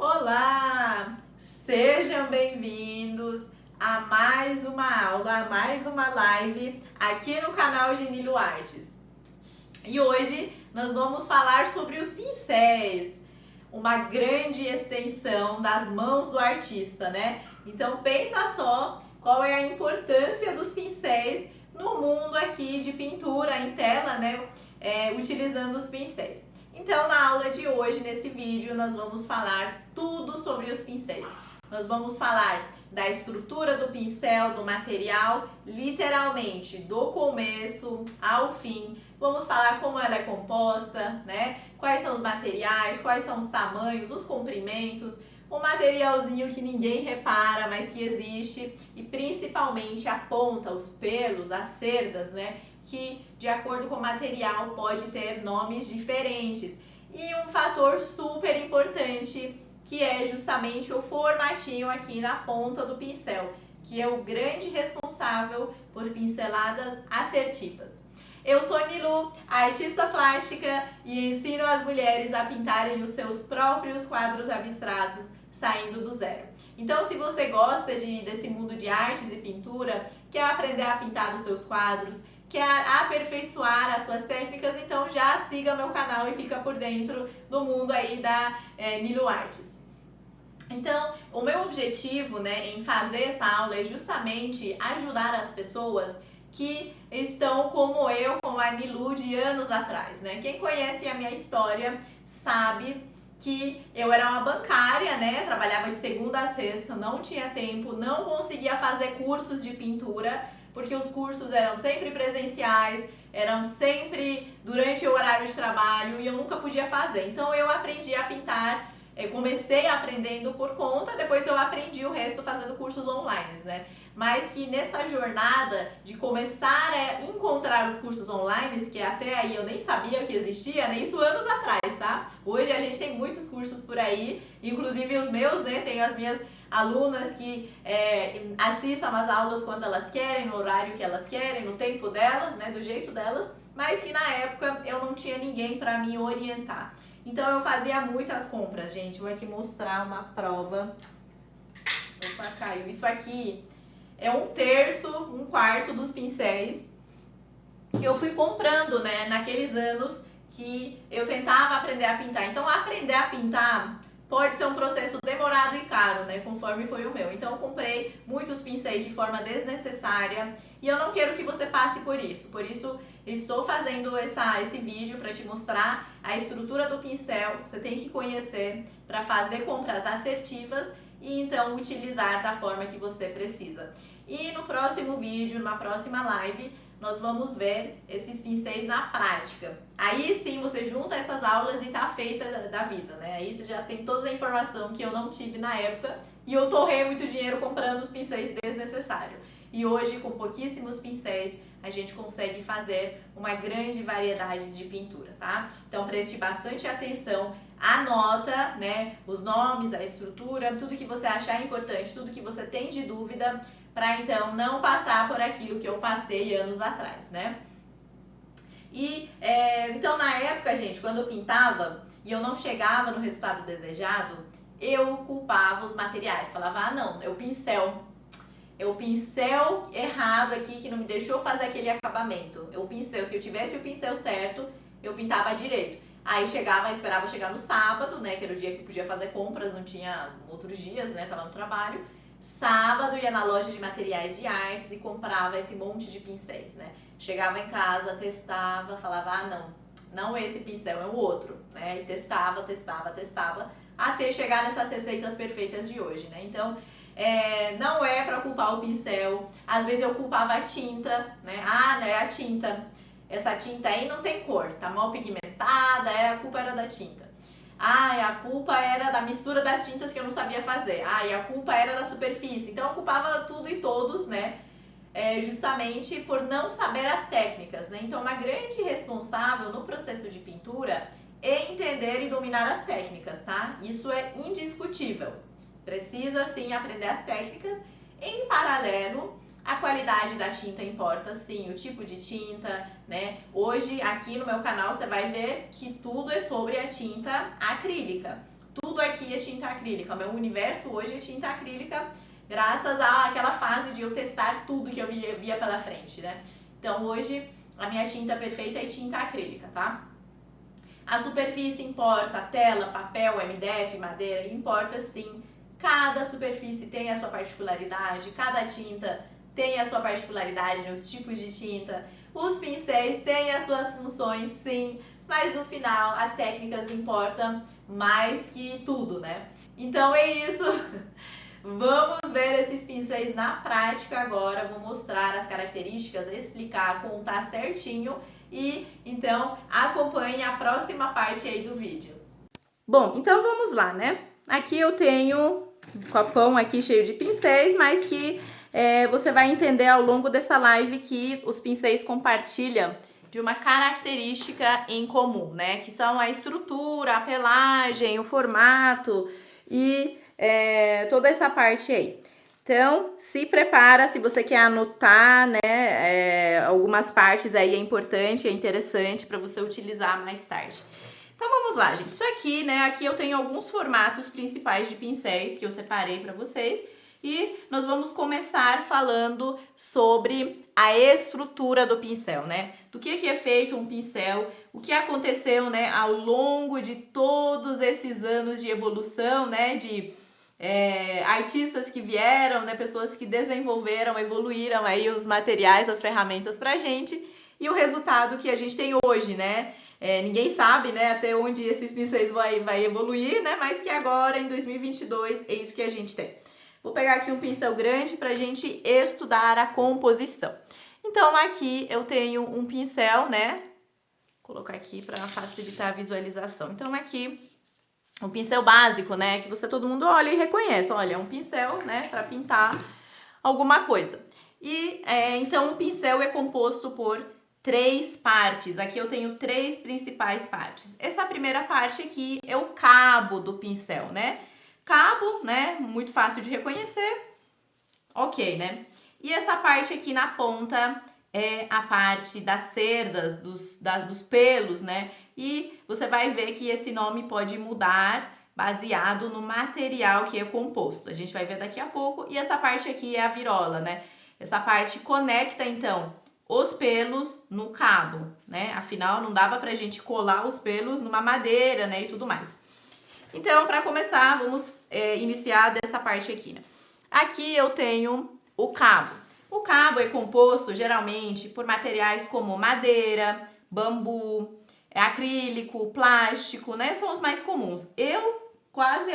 Olá! Sejam bem-vindos a mais uma aula, a mais uma live aqui no canal Genilo Artes. E hoje nós vamos falar sobre os pincéis, uma grande extensão das mãos do artista, né? Então pensa só qual é a importância dos pincéis no mundo aqui de pintura em tela, né? Utilizando os pincéis. Então, na aula de hoje, nesse vídeo, nós vamos falar tudo sobre os pincéis. Nós vamos falar da estrutura do pincel, do material, literalmente, do começo ao fim. Vamos falar como ela é composta, né? Quais são os materiais, quais são os tamanhos, os comprimentos, um materialzinho que ninguém repara, mas que existe, e principalmente a ponta, os pelos, as cerdas, né? Que de acordo com o material pode ter nomes diferentes. E um fator super importante que é justamente o formatinho aqui na ponta do pincel, que é o grande responsável por pinceladas assertivas. Eu sou Nilu, artista plástica, e ensino as mulheres a pintarem os seus próprios quadros abstratos, saindo do zero. Então, se você gosta desse mundo de artes e pintura, quer aprender a pintar os seus quadros, quer aperfeiçoar as suas técnicas, então já siga meu canal e fica por dentro do mundo aí da Nilo Artes. Então, o meu objetivo, né, em fazer essa aula é justamente ajudar as pessoas que estão como eu, como a Nilu de anos atrás, né? Quem conhece a minha história sabe que eu era uma bancária, né? Trabalhava de segunda a sexta, não tinha tempo, não conseguia fazer cursos de pintura, porque os cursos eram sempre presenciais, eram sempre durante o horário de trabalho e eu nunca podia fazer. Então eu aprendi a pintar, comecei aprendendo por conta, depois eu aprendi o resto fazendo cursos online, né? Mas que nessa jornada de começar a encontrar os cursos online, que até aí eu nem sabia que existia, né? Isso anos atrás, tá? Hoje a gente tem muitos cursos por aí, inclusive os meus, né? Tenho as minhas alunas que assistam as aulas quando elas querem, no horário que elas querem, no tempo delas, né? Do jeito delas, mas que na época eu não tinha ninguém para me orientar. Então eu fazia muitas compras, gente. Vou aqui mostrar uma prova. Opa, caiu. Isso aqui é 1/3, 1/4 dos pincéis que eu fui comprando, né, naqueles anos que eu tentava aprender a pintar. Então, aprender a pintar pode ser um processo demorado e caro, né, conforme foi o meu. Então, eu comprei muitos pincéis de forma desnecessária e eu não quero que você passe por isso. Por isso, estou fazendo esse vídeo para te mostrar a estrutura do pincel. Você tem que conhecer para fazer compras assertivas e então utilizar da forma que você precisa. E no próximo vídeo, numa próxima live, nós vamos ver esses pincéis na prática. Aí sim você junta essas aulas e tá feita da vida, né? Aí você já tem toda a informação que eu não tive na época e eu torrei muito dinheiro comprando os pincéis desnecessários. E hoje, com pouquíssimos pincéis, a gente consegue fazer uma grande variedade de pintura, tá? Então preste bastante atenção, anota, né, os nomes, a estrutura, tudo que você achar importante, tudo que você tem de dúvida, para então não passar por aquilo que eu passei anos atrás, né? E então na época, gente, quando eu pintava e eu não chegava no resultado desejado, eu culpava os materiais, falava, ah não, é o pincel errado aqui que não me deixou fazer aquele acabamento. Se eu tivesse o pincel certo, eu pintava direito. Aí esperava chegar no sábado, né, que era o dia que eu podia fazer compras, não tinha outros dias, né, tava no trabalho. Sábado ia na loja de materiais de artes e comprava esse monte de pincéis, né. Chegava em casa, testava, falava, ah não esse pincel, é o outro, né, e testava, até chegar nessas receitas perfeitas de hoje, né. Então, não é para culpar o pincel. Às vezes eu culpava a tinta, né? Ah, né, a tinta. Essa tinta aí não tem cor, tá mal pigmentada, a culpa era da tinta. Ah, a culpa era da mistura das tintas que eu não sabia fazer. Ah, e a culpa era da superfície. Então eu culpava tudo e todos, né? Justamente por não saber as técnicas, né? Então uma grande responsável no processo de pintura é entender e dominar as técnicas, tá? Isso é indiscutível. Precisa sim aprender as técnicas. Em paralelo, a qualidade da tinta importa sim, o tipo de tinta, né? Hoje aqui no meu canal você vai ver que tudo é sobre a tinta acrílica. tudo aqui é tinta acrílica. O meu universo hoje é tinta acrílica, graças àquela fase de eu testar tudo que eu via pela frente, né? Então hoje a minha tinta perfeita é tinta acrílica, tá? A superfície importa, tela, papel, MDF, madeira, importa sim. Cada superfície tem a sua particularidade, cada tinta tem a sua particularidade, né? Os tipos de tinta. Os pincéis têm as suas funções, sim, mas no final as técnicas importam mais que tudo, né? Então é isso. Vamos ver esses pincéis na prática agora. Vou mostrar as características, explicar, contar certinho e então acompanhe a próxima parte aí do vídeo. Bom, então vamos lá, né? Aqui eu tenho um copão aqui cheio de pincéis, mas que você vai entender ao longo dessa live que os pincéis compartilham de uma característica em comum, né? Que são a estrutura, a pelagem, o formato e toda essa parte aí. Então, se prepara, se você quer anotar, né? Algumas partes aí é importante, é interessante para você utilizar mais tarde. Então vamos lá, gente. Isso aqui, né? Aqui eu tenho alguns formatos principais de pincéis que eu separei para vocês. E nós vamos começar falando sobre a estrutura do pincel, né? Do que é feito um pincel, o que aconteceu, né, ao longo de todos esses anos de evolução, né? De artistas que vieram, né? Pessoas que desenvolveram, evoluíram aí os materiais, as ferramentas pra gente. E o resultado que a gente tem hoje, né? Ninguém sabe, né, até onde esses pincéis vai evoluir, né? Mas que agora, em 2022, é isso que a gente tem. Vou pegar aqui um pincel grande pra gente estudar a composição. Então, aqui eu tenho um pincel, né? Vou colocar aqui para facilitar a visualização. Então, aqui, um pincel básico, né? Que todo mundo olha e reconhece. Olha, é um pincel, né? Para pintar alguma coisa. E, então, o pincel é composto por 3 partes. Aqui eu tenho 3 principais partes. Essa primeira parte aqui é o cabo do pincel, né? Cabo, né? Muito fácil de reconhecer. Ok, né? E essa parte aqui na ponta é a parte das cerdas, dos pelos, né? E você vai ver que esse nome pode mudar baseado no material que é composto. A gente vai ver daqui a pouco. E essa parte aqui é a virola, né? Essa parte conecta, então, os pelos no cabo, né? Afinal, não dava pra gente colar os pelos numa madeira, né? E tudo mais. Então, para começar, vamos iniciar dessa parte aqui, né? Aqui eu tenho o cabo. O cabo é composto, geralmente, por materiais como madeira, bambu, acrílico, plástico, né? São os mais comuns.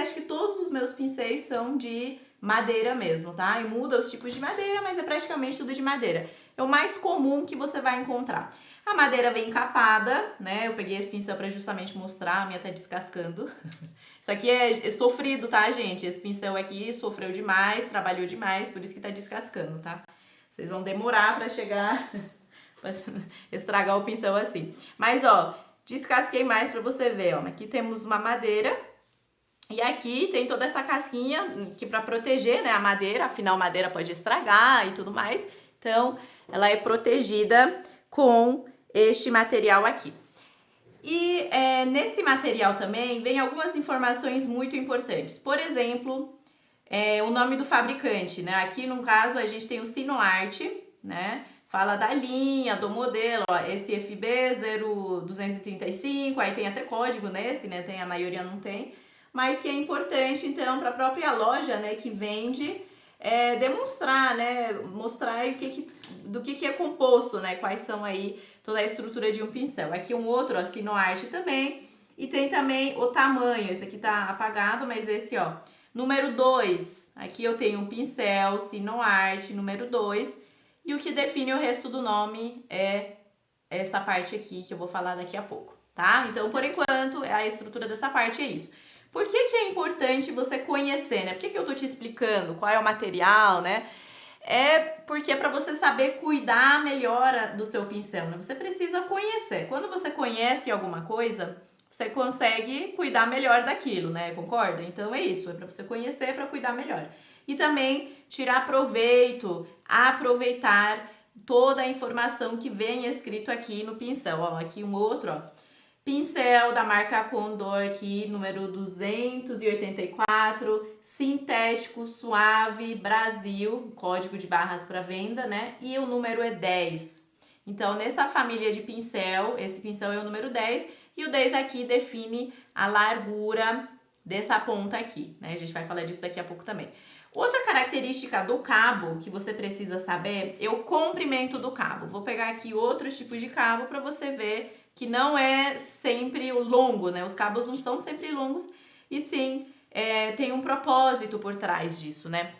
Acho que todos os meus pincéis são de madeira mesmo, tá? E muda os tipos de madeira, mas é praticamente tudo de madeira. É o mais comum que você vai encontrar. A madeira vem encapada, né? Eu peguei esse pincel para justamente mostrar, a minha tá descascando. Isso aqui é sofrido, tá, gente? Esse pincel aqui sofreu demais, trabalhou demais, por isso que tá descascando, tá? Vocês vão demorar para chegar, pra estragar o pincel assim. Mas, ó, descasquei mais para você ver, ó. Aqui temos uma madeira e aqui tem toda essa casquinha que para proteger, né, a madeira, afinal, madeira pode estragar e tudo mais. Então, ela é protegida com este material aqui. E nesse material também vem algumas informações muito importantes. Por exemplo, o nome do fabricante, né? Aqui no caso a gente tem o Sinoart, né? Fala da linha, do modelo, ó, esse FB 0235, aí tem até código nesse, né? Tem, a maioria não tem, mas que é importante então para a própria loja, né, que vende, demonstrar, né? Mostrar do que é composto, né? Quais são aí toda a estrutura de um pincel. Aqui um outro, ó, Sinoart também. E tem também o tamanho. Esse aqui tá apagado, mas esse, ó, número 2. Aqui eu tenho um pincel Sinoart número 2. E o que define o resto do nome é essa parte aqui que eu vou falar daqui a pouco, tá? Então, por enquanto, a estrutura dessa parte é isso. Por que é importante você conhecer, né? Por que eu tô te explicando qual é o material, né? É porque é para você saber cuidar melhor do seu pincel, né? Você precisa conhecer. Quando você conhece alguma coisa, você consegue cuidar melhor daquilo, né? Concorda? Então é isso, é para você conhecer para cuidar melhor. E também tirar proveito, aproveitar toda a informação que vem escrito aqui no pincel. Ó, aqui um outro, ó. Pincel da marca Condor aqui, número 284, sintético, suave, Brasil, código de barras para venda, né? E o número é 10. Então, nessa família de pincel, esse pincel é o número 10 e o 10 aqui define a largura dessa ponta aqui, né? A gente vai falar disso daqui a pouco também. Outra característica do cabo que você precisa saber é o comprimento do cabo. Vou pegar aqui outros tipos de cabo para você ver que não é sempre o longo, né? Os cabos não são sempre longos e sim tem um propósito por trás disso, né?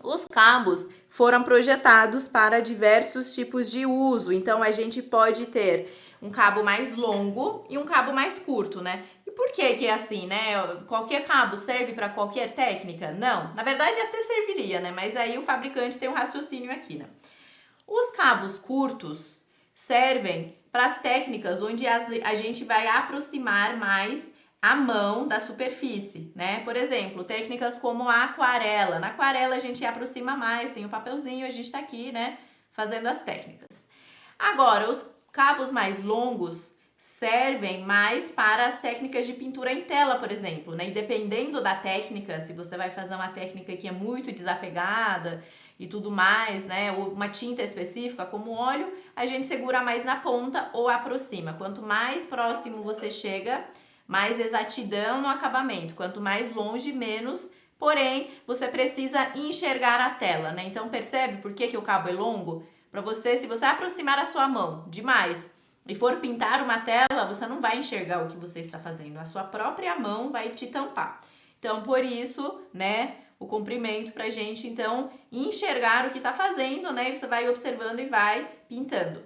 Os cabos foram projetados para diversos tipos de uso, então a gente pode ter um cabo mais longo e um cabo mais curto, né? E por que é assim, né? Qualquer cabo serve para qualquer técnica? Não, na verdade até serviria, né? Mas aí o fabricante tem um raciocínio aqui, né? Os cabos curtos servem para as técnicas onde a gente vai aproximar mais a mão da superfície, né? Por exemplo, técnicas como a aquarela. Na aquarela a gente aproxima mais, tem o papelzinho, a gente tá aqui, né? Fazendo as técnicas. Agora, os cabos mais longos servem mais para as técnicas de pintura em tela, por exemplo, né? E dependendo da técnica, se você vai fazer uma técnica que é muito desapegada e tudo mais, né? Ou uma tinta específica, como óleo, a gente segura mais na ponta ou aproxima. Quanto mais próximo você chega, mais exatidão no acabamento. Quanto mais longe, menos. Porém, você precisa enxergar a tela, né? Então, percebe por que o cabo é longo? Para você, se você aproximar a sua mão demais e for pintar uma tela, você não vai enxergar o que você está fazendo. A sua própria mão vai te tampar. Então, por isso, né, o comprimento pra gente, então, enxergar o que tá fazendo, né? E você vai observando e vai pintando.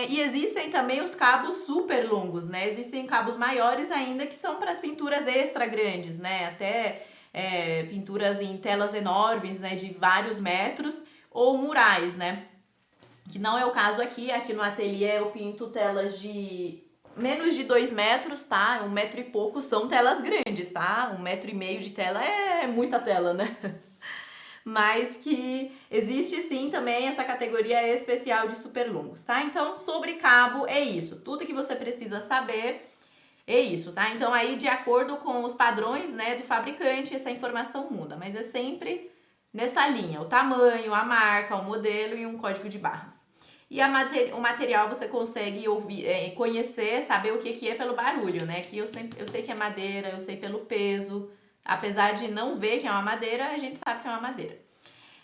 E existem também os cabos super longos, né? Existem cabos maiores ainda que são para as pinturas extra grandes, né? Até pinturas em telas enormes, né? De vários metros ou murais, né? Que não é o caso aqui. Aqui no ateliê eu pinto telas de menos de 2 metros, tá? 1 metro e pouco são telas grandes, tá? 1,5 metro de tela é muita tela, né? Mas que existe sim também essa categoria especial de super longos, tá? Então, sobre cabo é isso. Tudo que você precisa saber é isso, tá? Então, aí, de acordo com os padrões, né, do fabricante, essa informação muda. Mas é sempre nessa linha. O tamanho, a marca, o modelo e um código de barras. E o material você consegue conhecer, saber o que é pelo barulho, né? Que eu sei que é madeira, eu sei pelo peso. Apesar de não ver que é uma madeira, a gente sabe que é uma madeira.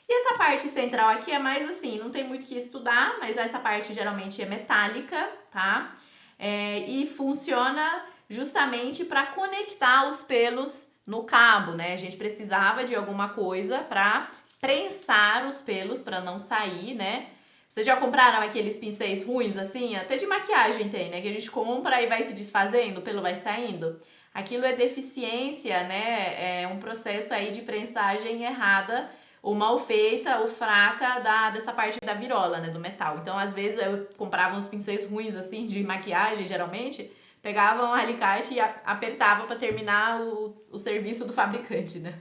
E essa parte central aqui é mais assim, não tem muito o que estudar, mas essa parte geralmente é metálica, tá? E funciona justamente para conectar os pelos no cabo, né? A gente precisava de alguma coisa para prensar os pelos para não sair, né? Vocês já compraram aqueles pincéis ruins assim? Até de maquiagem tem, né? Que a gente compra e vai se desfazendo, o pelo vai saindo. Aquilo é deficiência, né? É um processo aí de prensagem errada, ou mal feita, ou fraca dessa parte da virola, né? Do metal. Então, às vezes, eu comprava uns pincéis ruins, assim, de maquiagem, geralmente, pegava um alicate e apertava para terminar o serviço do fabricante, né?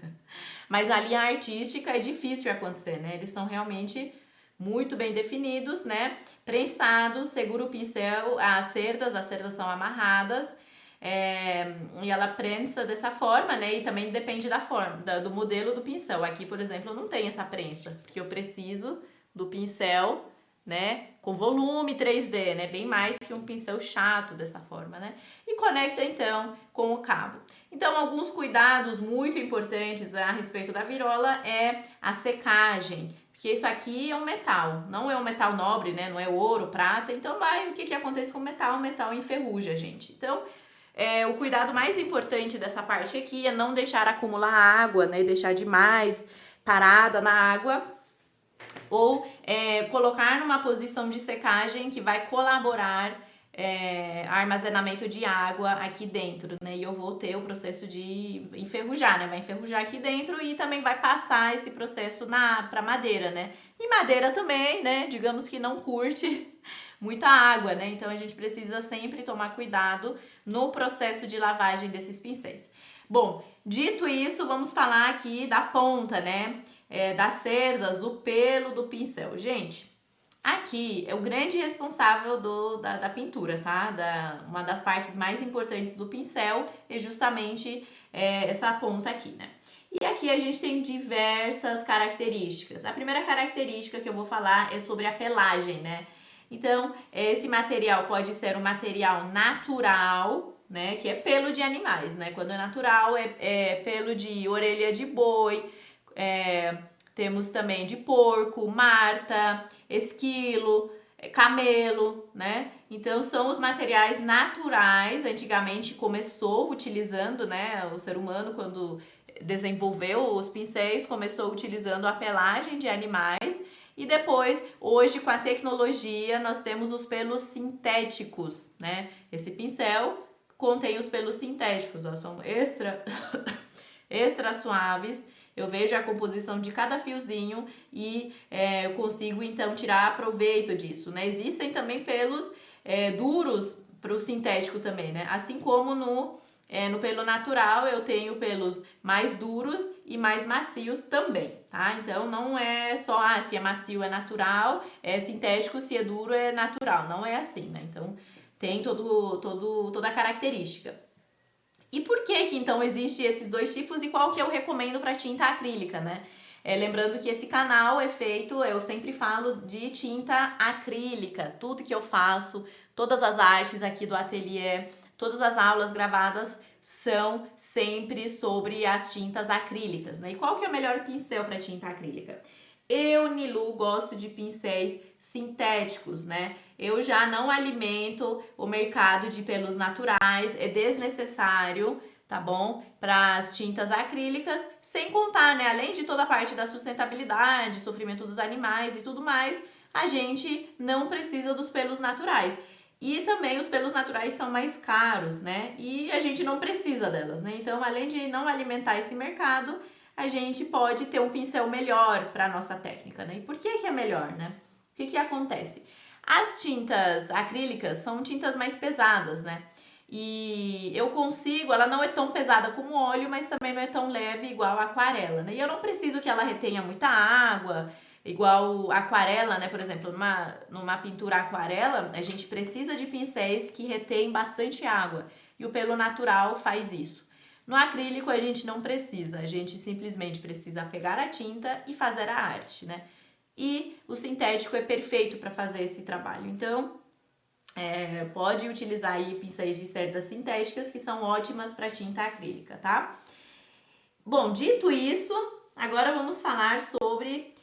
Mas na linha artística é difícil acontecer, né? Eles são realmente muito bem definidos, né? Prensados, segura o pincel, as cerdas são amarradas, e ela prensa dessa forma, né? E também depende da forma, do modelo do pincel. Aqui, por exemplo, não tem essa prensa, porque eu preciso do pincel, né? Com volume 3D, né? Bem mais que um pincel chato dessa forma, né? E conecta então com o cabo. Então, alguns cuidados muito importantes a respeito da virola é a secagem. Porque isso aqui é um metal, não é um metal nobre, né? Não é ouro, prata. Então, o que acontece com o metal? O metal enferruja, gente. Então, o cuidado mais importante dessa parte aqui é não deixar acumular água, né? Deixar demais parada na água. Ou colocar numa posição de secagem que vai colaborar armazenamento de água aqui dentro, né? E eu vou ter o processo de enferrujar, né? Vai enferrujar aqui dentro e também vai passar esse processo para madeira, né? E madeira também, né? Digamos que não curte muita água, né? Então a gente precisa sempre tomar cuidado no processo de lavagem desses pincéis. Bom, dito isso, vamos falar aqui da ponta, né? Das cerdas, do pelo do pincel. Gente, Aqui é o grande responsável da pintura, tá? Uma das partes mais importantes do pincel é justamente essa ponta aqui, né? E aqui a gente tem diversas características. A primeira característica que eu vou falar é sobre a pelagem, né? Então, esse material pode ser um material natural, né? Que é pelo de animais, né? Quando é natural, é pelo de orelha de boi, temos também de porco, marta, esquilo, camelo, né? Então são os materiais naturais. Antigamente começou utilizando, né? O ser humano, quando desenvolveu os pincéis, começou utilizando a pelagem de animais. E depois, hoje, com a tecnologia, nós temos os pelos sintéticos, né? Esse pincel contém os pelos sintéticos, ó, são extra suaves. Eu vejo a composição de cada fiozinho e eu consigo então tirar proveito disso, né? Existem também pelos duros para o sintético também, né? Assim como no pelo natural eu tenho pelos mais duros e mais macios também, tá? Então não é só se é macio é natural, é sintético, se é duro é natural, não é assim, né? Então tem toda a característica. E por que então existe esses dois tipos e qual que eu recomendo para tinta acrílica, né? Lembrando que esse canal é feito, eu sempre falo de tinta acrílica, tudo que eu faço, todas as artes aqui do ateliê, todas as aulas gravadas são sempre sobre as tintas acrílicas, né? E qual que é o melhor pincel para tinta acrílica? Eu, Nilu, gosto de pincéis sintéticos, né? Eu já não alimento o mercado de pelos naturais, é desnecessário, tá bom? Para as tintas acrílicas, sem contar, né? Além de toda a parte da sustentabilidade, sofrimento dos animais e tudo mais, a gente não precisa dos pelos naturais. E também os pelos naturais são mais caros, né? E a gente não precisa delas, né? Então, além de não alimentar esse mercado, a gente pode ter um pincel melhor para a nossa técnica, né? E por que é melhor, né? O que acontece? As tintas acrílicas são tintas mais pesadas, né? E eu consigo, ela não é tão pesada como óleo, mas também não é tão leve igual a aquarela, né? E eu não preciso que ela retenha muita água, igual a aquarela, né? Por exemplo, numa pintura aquarela, a gente precisa de pincéis que retêm bastante água. E o pelo natural faz isso. No acrílico a gente não precisa, a gente simplesmente precisa pegar a tinta e fazer a arte, né? E o sintético é perfeito para fazer esse trabalho. Então, pode utilizar aí pincéis de cerdas sintéticas que são ótimas para tinta acrílica, tá? Bom, dito isso, agora vamos falar sobre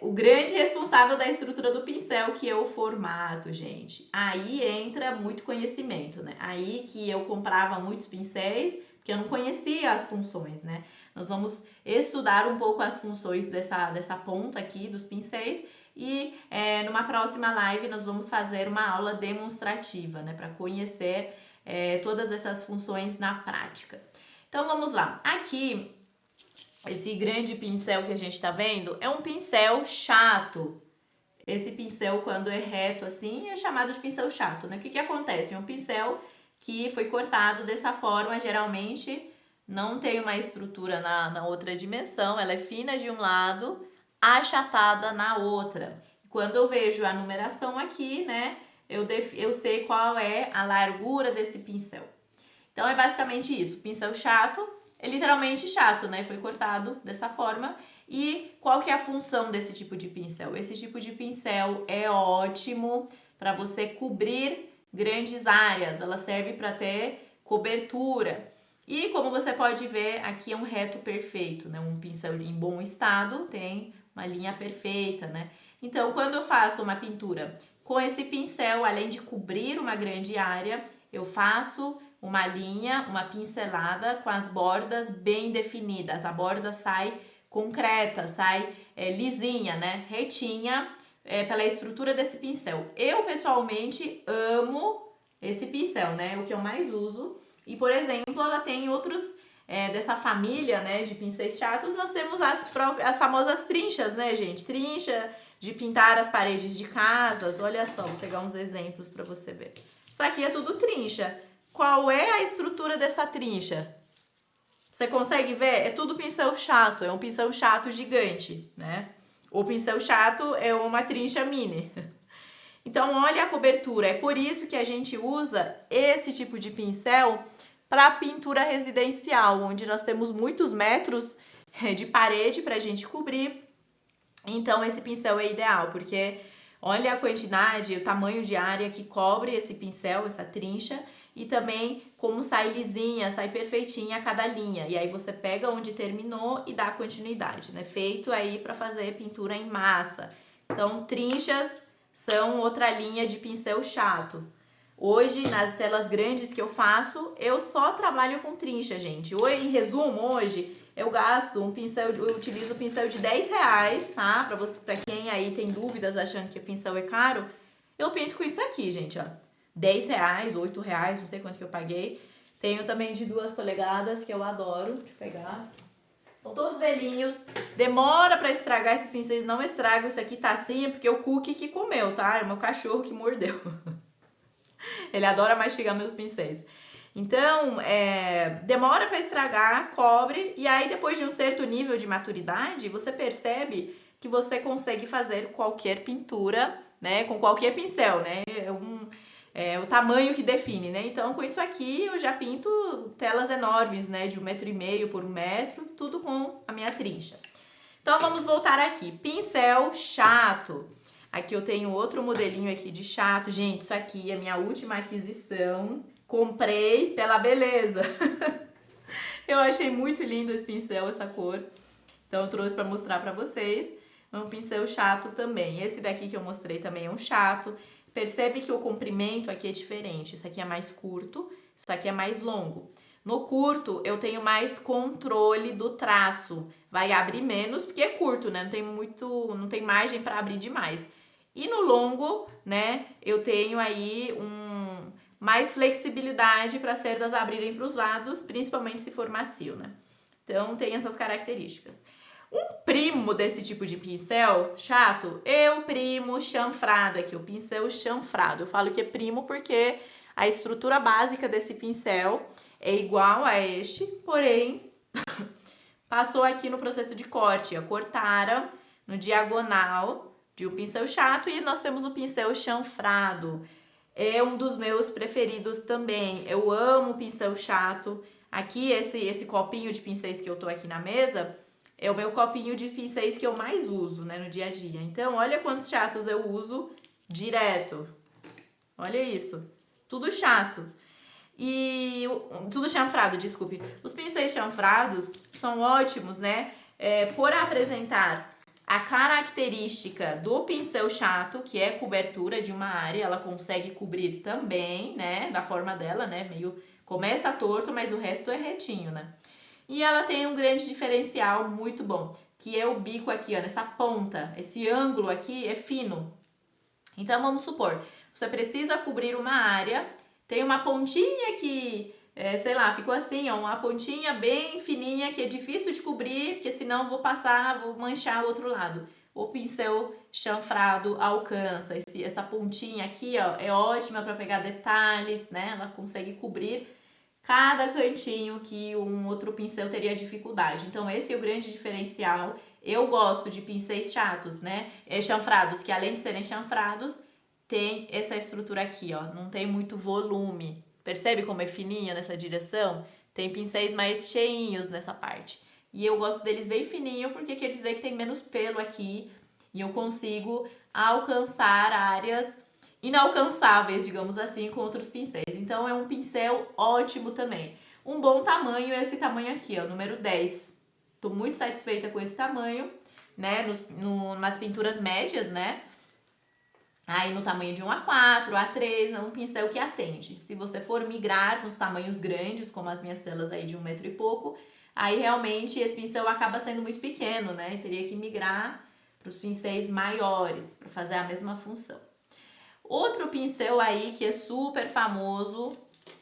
o grande responsável da estrutura do pincel, que é o formato, gente. Aí entra muito conhecimento, né? Aí que eu comprava muitos pincéis, porque eu não conhecia as funções, né? Nós vamos estudar um pouco as funções dessa ponta aqui dos pincéis e numa próxima live nós vamos fazer uma aula demonstrativa, né? Para conhecer todas essas funções na prática. Então vamos lá. Aqui, esse grande pincel que a gente tá vendo é um pincel chato. Esse pincel, quando é reto assim, é chamado de pincel chato, né? O que acontece? É um pincel que foi cortado dessa forma, geralmente não tem uma estrutura na outra dimensão, ela é fina de um lado, achatada na outra. Quando eu vejo a numeração aqui, né, eu sei qual é a largura desse pincel. Então é basicamente isso, pincel chato, é literalmente chato, né, foi cortado dessa forma. E qual que é a função desse tipo de pincel? Esse tipo de pincel é ótimo para você cobrir grandes áreas, ela serve para ter cobertura. E como você pode ver, aqui é um reto perfeito, né? Um pincel em bom estado tem uma linha perfeita, né? Então, quando eu faço uma pintura com esse pincel, além de cobrir uma grande área, eu faço uma linha, uma pincelada com as bordas bem definidas. A borda sai concreta, sai lisinha, né? Retinha pela estrutura desse pincel. Eu, pessoalmente, amo esse pincel, né? O que eu mais uso. E, por exemplo, ela tem outros dessa família, né, de pincéis chatos. Nós temos as famosas trinchas, né, gente? Trincha de pintar as paredes de casas. Olha só, vou pegar uns exemplos para você ver. Isso aqui é tudo trincha. Qual é a estrutura dessa trincha? Você consegue ver? É tudo pincel chato, é um pincel chato gigante, né? O pincel chato é uma trincha mini. Então, olha a cobertura. É por isso que a gente usa esse tipo de pincel para pintura residencial, onde nós temos muitos metros de parede para a gente cobrir. Então, esse pincel é ideal, porque olha a quantidade, o tamanho de área que cobre esse pincel, essa trincha, e também como sai lisinha, sai perfeitinha a cada linha. E aí você pega onde terminou e dá continuidade, né? Feito aí para fazer pintura em massa. Então, trinchas são outra linha de pincel chato. Hoje, nas telas grandes que eu faço, eu só trabalho com trincha, gente. Em resumo, hoje eu gasto um pincel, eu utilizo um pincel de R$10, tá? Pra quem aí tem dúvidas achando que o pincel é caro, eu pinto com isso aqui, gente, ó. R$10, R$8, não sei quanto que eu paguei. Tenho também de 2 polegadas, que eu adoro. Deixa eu pegar. São todos velhinhos. Demora pra estragar esses pincéis, não estragam. Isso aqui tá assim, é porque o Cookie que comeu, tá? É o meu cachorro que mordeu. Ele adora mastigar meus pincéis. Então, demora para estragar, cobre, e aí depois de um certo nível de maturidade, você percebe que você consegue fazer qualquer pintura, né, com qualquer pincel, né, o tamanho que define, né, então com isso aqui eu já pinto telas enormes, né, de 1,5 m por 1 metro, tudo com a minha trincha. Então vamos voltar aqui, pincel chato. Aqui eu tenho outro modelinho aqui de chato. Gente, isso aqui é a minha última aquisição. Comprei pela beleza. Eu achei muito lindo esse pincel, essa cor. Então eu trouxe para mostrar para vocês. É um pincel chato também. Esse daqui que eu mostrei também é um chato. Percebe que o comprimento aqui é diferente. Isso aqui é mais curto, isso aqui é mais longo. No curto, eu tenho mais controle do traço. Vai abrir menos, porque é curto, né? Não tem margem para abrir demais. E no longo, né, eu tenho aí mais flexibilidade para as cerdas abrirem para os lados, principalmente se for macio, né? Então, tem essas características. Um primo desse tipo de pincel chato é o primo chanfrado aqui, o pincel chanfrado. Eu falo que é primo porque a estrutura básica desse pincel é igual a este, porém, passou aqui no processo de corte. Cortaram no diagonal de um pincel chato e nós temos o pincel chanfrado. É um dos meus preferidos também. Eu amo o pincel chato. Aqui, esse copinho de pincéis que eu tô aqui na mesa é o meu copinho de pincéis que eu mais uso, né, no dia a dia. Então, olha quantos chatos eu uso direto. Olha isso. Tudo chato. Tudo chanfrado, desculpe. Os pincéis chanfrados são ótimos, né, por apresentar a característica do pincel chato, que é cobertura de uma área, ela consegue cobrir também, né, da forma dela, né, meio começa torto, mas o resto é retinho, né. E ela tem um grande diferencial muito bom, que é o bico aqui, ó, nessa ponta, esse ângulo aqui é fino. Então, vamos supor, você precisa cobrir uma área, tem uma pontinha que, sei lá, ficou assim, ó, uma pontinha bem fininha que é difícil de cobrir, porque senão vou manchar o outro lado. O pincel chanfrado alcança, essa pontinha aqui, ó, é ótima para pegar detalhes, né? Ela consegue cobrir cada cantinho que um outro pincel teria dificuldade. Então, esse é o grande diferencial. Eu gosto de pincéis chatos, né? Chanfrados, que além de serem chanfrados, tem essa estrutura aqui, ó, não tem muito volume. Percebe como é fininha nessa direção? Tem pincéis mais cheinhos nessa parte. E eu gosto deles bem fininho porque quer dizer que tem menos pelo aqui e eu consigo alcançar áreas inalcançáveis, digamos assim, com outros pincéis. Então é um pincel ótimo também. Um bom tamanho é esse tamanho aqui, ó, número 10. Tô muito satisfeita com esse tamanho, né, nas pinturas médias, né? Aí no tamanho de 1 A4, A3, é um pincel que atende. Se você for migrar nos tamanhos grandes, como as minhas telas aí de 1 metro e pouco, aí realmente esse pincel acaba sendo muito pequeno, né? Teria que migrar para os pincéis maiores para fazer a mesma função. Outro pincel aí que é super famoso,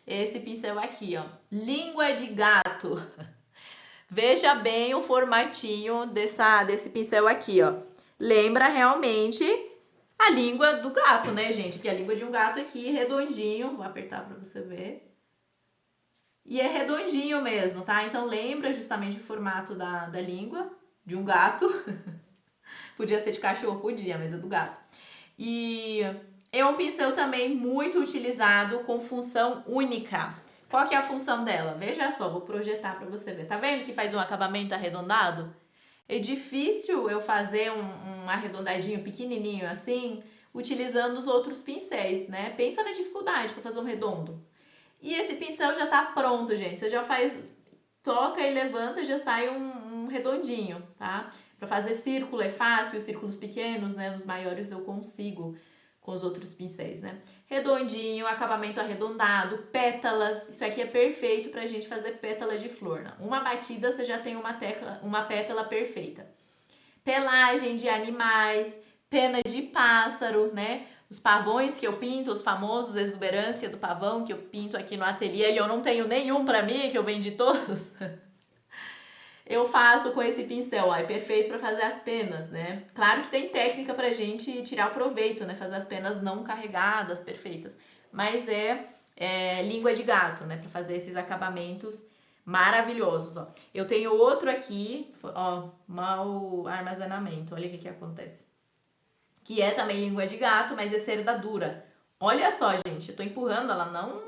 esse pincel aqui, ó, língua de gato. Veja bem o formatinho desse pincel aqui, ó. Lembra realmente a língua do gato, né, gente? Que a língua de um gato aqui, redondinho. Vou apertar pra você ver. E é redondinho mesmo, tá? Então, lembra justamente o formato da língua de um gato. Podia ser de cachorro, podia, mas é do gato. E é um pincel também muito utilizado com função única. Qual que é a função dela? Veja só, vou projetar para você ver. Tá vendo que faz um acabamento arredondado? É difícil eu fazer um arredondadinho pequenininho assim, utilizando os outros pincéis, né? Pensa na dificuldade para fazer um redondo. E esse pincel já tá pronto, gente. Você já faz, toca e levanta e já sai um redondinho, tá? Para fazer círculo é fácil, os círculos pequenos, né? Os maiores eu consigo com os outros pincéis, né? Redondinho, acabamento arredondado, pétalas. Isso aqui é perfeito pra gente fazer pétalas de flor, né? Uma batida você já tem uma pétala perfeita. Pelagem de animais, pena de pássaro, né? Os pavões que eu pinto, os famosos exuberância do pavão que eu pinto aqui no ateliê e eu não tenho nenhum pra mim, que eu vendi todos. Eu faço com esse pincel, ó, é perfeito para fazer as penas, né? Claro que tem técnica pra gente tirar o proveito, né? Fazer as penas não carregadas, perfeitas. Mas é língua de gato, né? Para fazer esses acabamentos maravilhosos, ó. Eu tenho outro aqui, ó, mau armazenamento, olha o que acontece. Que é também língua de gato, mas é cerda dura. Olha só, gente, eu tô empurrando, ela não...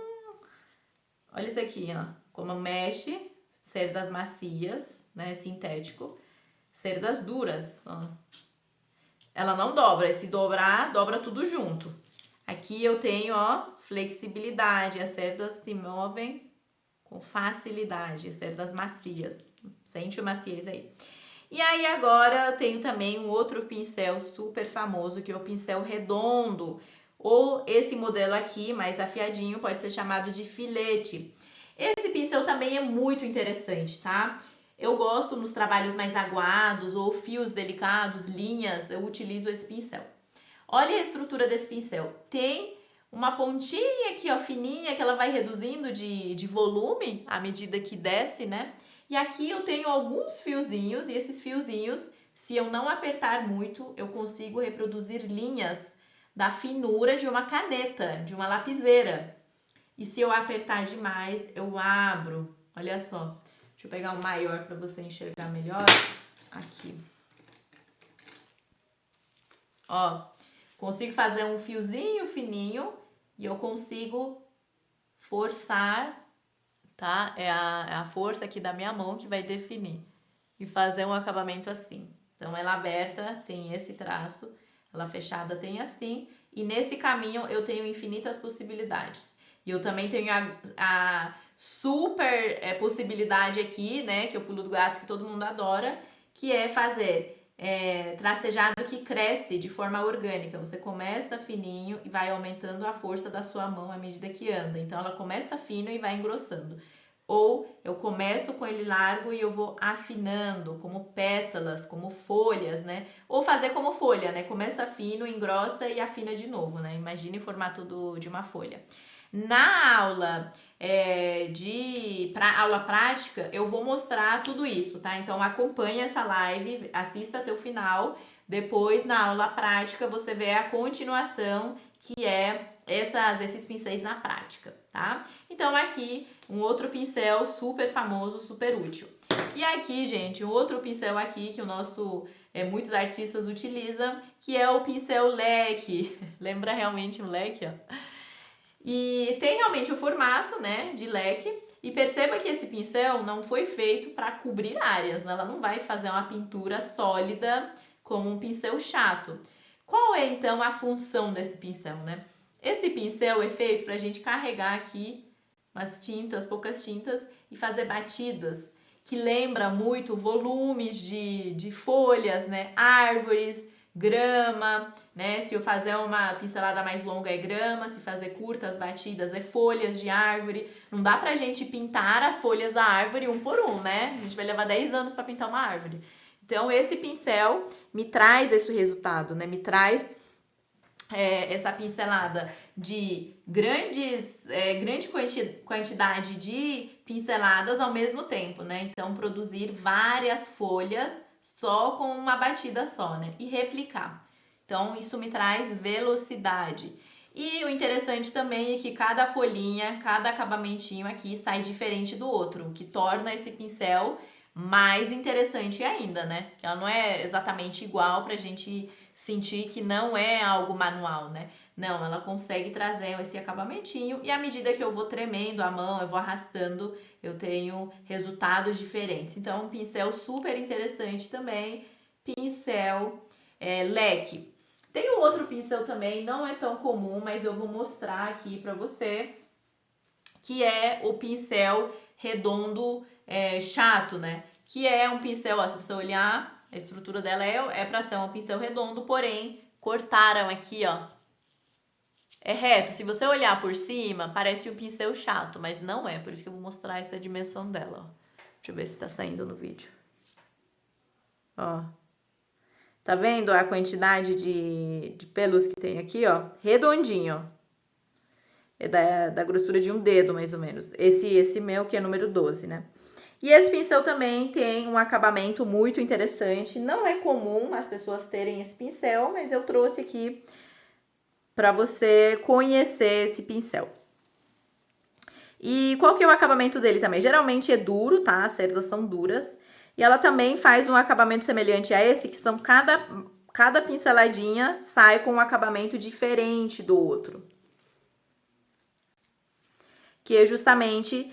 Olha isso aqui, ó, como mexe, cerdas macias, né, sintético, cerdas duras, ó. Ela não dobra, se dobrar, dobra tudo junto. Aqui eu tenho, ó, flexibilidade, as cerdas se movem com facilidade, cerdas macias, sente o maciez aí. E aí agora eu tenho também um outro pincel super famoso, que é o pincel redondo, ou esse modelo aqui, mais afiadinho, pode ser chamado de filete. Esse pincel também é muito interessante, tá? Eu gosto nos trabalhos mais aguados ou fios delicados, linhas, eu utilizo esse pincel. Olha a estrutura desse pincel. Tem uma pontinha aqui, ó, fininha, que ela vai reduzindo de volume à medida que desce, né? E aqui eu tenho alguns fiozinhos, e esses fiozinhos, se eu não apertar muito, eu consigo reproduzir linhas da finura de uma caneta, de uma lapiseira. E se eu apertar demais, eu abro. Olha só. Deixa eu pegar um maior para você enxergar melhor. Aqui. Ó, consigo fazer um fiozinho fininho e eu consigo forçar, tá? É a força aqui da minha mão que vai definir. E fazer um acabamento assim. Então, ela aberta tem esse traço, ela fechada tem assim. E nesse caminho eu tenho infinitas possibilidades. E eu também tenho a super possibilidade aqui, né, que é o pulo do gato que todo mundo adora, que é fazer tracejado que cresce de forma orgânica. Você começa fininho e vai aumentando a força da sua mão à medida que anda. Então, ela começa fino e vai engrossando. Ou eu começo com ele largo e eu vou afinando, como pétalas, como folhas, né? Ou fazer como folha, né? Começa fino, engrossa e afina de novo, né? Imagine o formato de uma folha. Na aula aula prática, eu vou mostrar tudo isso, tá? Então acompanhe essa live, assista até o final. Depois, na aula prática, você vê a continuação, que é esses pincéis na prática, tá? Então aqui, um outro pincel super famoso, super útil. E aqui, gente, um outro pincel aqui que muitos artistas utilizam, que é o pincel leque. Lembra realmente um leque, ó? E tem realmente o formato, né, de leque. E perceba que esse pincel não foi feito para cobrir áreas, né? Ela não vai fazer uma pintura sólida como um pincel chato. Qual é, então, a função desse pincel, né? Esse pincel é feito para a gente carregar aqui umas tintas, poucas tintas, e fazer batidas que lembra muito volumes de folhas, né? Árvores, grama, né? Se eu fazer uma pincelada mais longa é grama, se fazer curtas batidas é folhas de árvore. Não dá pra gente pintar as folhas da árvore um por um, né? A gente vai levar 10 anos para pintar uma árvore. Então, esse pincel me traz esse resultado, né? Me traz essa pincelada de grande quantidade de pinceladas ao mesmo tempo, né? Então, produzir várias folhas só com uma batida só, né? E replicar. Então, isso me traz velocidade. E o interessante também é que cada folhinha, cada acabamentinho aqui sai diferente do outro, o que torna esse pincel mais interessante ainda, né? Que ela não é exatamente igual pra gente sentir que não é algo manual, né? Não, ela consegue trazer esse acabamentinho e à medida que eu vou tremendo a mão, eu vou arrastando, eu tenho resultados diferentes. Então, um pincel super interessante também, pincel leque. Tem um outro pincel também, não é tão comum, mas eu vou mostrar aqui pra você, que é o pincel redondo chato, né? Que é um pincel, ó, se você olhar, a estrutura dela é pra ser um pincel redondo, porém, cortaram aqui, ó. É reto. Se você olhar por cima, parece um pincel chato, mas não é. Por isso que eu vou mostrar essa dimensão dela, ó. Deixa eu ver se tá saindo no vídeo. Ó. Tá vendo a quantidade de pelos que tem aqui, ó? Redondinho, ó. É da grossura de um dedo, mais ou menos. Esse meu, que é número 12, né? E esse pincel também tem um acabamento muito interessante. Não é comum as pessoas terem esse pincel, mas eu trouxe aqui para você conhecer esse pincel. E qual que é o acabamento dele também? Geralmente é duro, tá? As cerdas são duras. E ela também faz um acabamento semelhante a esse, que são cada pinceladinha sai com um acabamento diferente do outro. Que é justamente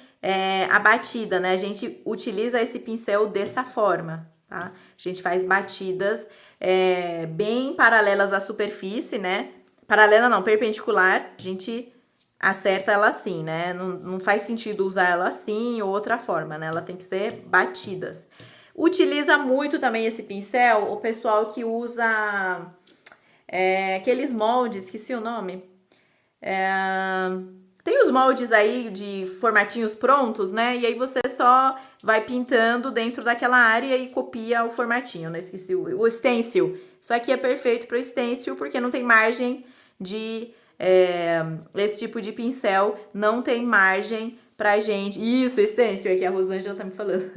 a batida, né? A gente utiliza esse pincel dessa forma, tá? A gente faz batidas bem paralelas à superfície, né? Paralela não, perpendicular, a gente acerta ela assim, né? Não faz sentido usar ela assim ou outra forma, né? Ela tem que ser batidas. Utiliza muito também esse pincel o pessoal que usa aqueles moldes, esqueci o nome. Tem os moldes aí de formatinhos prontos, né? E aí você só vai pintando dentro daquela área e copia o formatinho, né? Esqueci o stencil. Isso aqui é perfeito para o stencil porque não tem margem de... esse tipo de pincel não tem margem pra gente... Isso, stencil, é que a Rosângela tá me falando.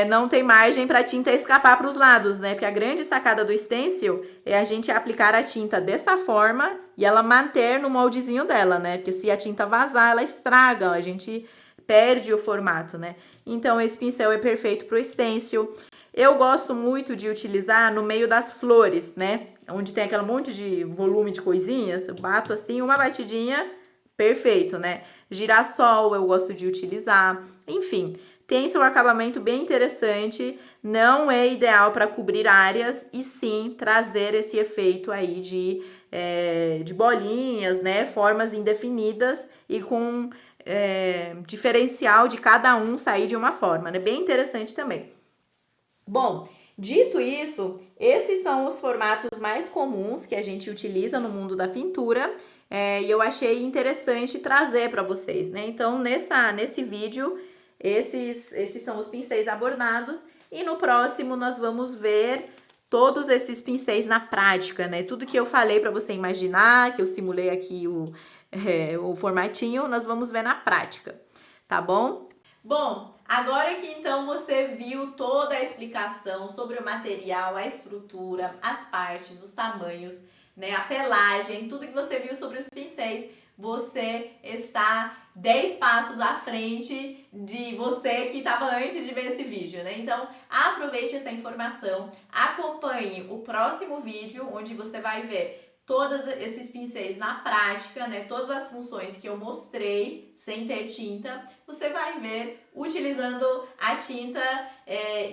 Não tem margem para a tinta escapar para os lados, né? Porque a grande sacada do stencil é a gente aplicar a tinta dessa forma e ela manter no moldezinho dela, né? Porque se a tinta vazar, ela estraga, a gente perde o formato, né? Então, esse pincel é perfeito para o stencil. Eu gosto muito de utilizar no meio das flores, né? Onde tem aquele monte de volume de coisinhas, eu bato assim, uma batidinha, perfeito, né? Girassol eu gosto de utilizar, enfim... Tem seu acabamento bem interessante, não é ideal para cobrir áreas e sim trazer esse efeito aí de bolinhas, né? Formas indefinidas e com diferencial de cada um sair de uma forma, né? Bem interessante também. Bom, dito isso, esses são os formatos mais comuns que a gente utiliza no mundo da pintura e eu achei interessante trazer para vocês, né? Então, nesse vídeo... Esses são os pincéis abordados e no próximo nós vamos ver todos esses pincéis na prática, né? Tudo que eu falei para você imaginar, que eu simulei aqui o formatinho, nós vamos ver na prática, tá bom? Bom, agora que então você viu toda a explicação sobre o material, a estrutura, as partes, os tamanhos, né, a pelagem, tudo que você viu sobre os pincéis, você está 10 passos à frente de você que estava antes de ver esse vídeo, né? Então, aproveite essa informação, acompanhe o próximo vídeo, onde você vai ver todos esses pincéis na prática, né? Todas as funções que eu mostrei sem ter tinta, você vai ver utilizando a tinta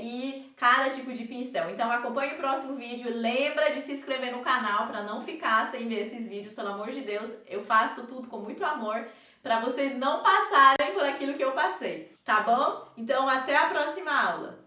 e cada tipo de pincel. Então acompanhe o próximo vídeo, lembra de se inscrever no canal para não ficar sem ver esses vídeos, pelo amor de Deus, eu faço tudo com muito amor para vocês não passarem por aquilo que eu passei, tá bom? Então até a próxima aula!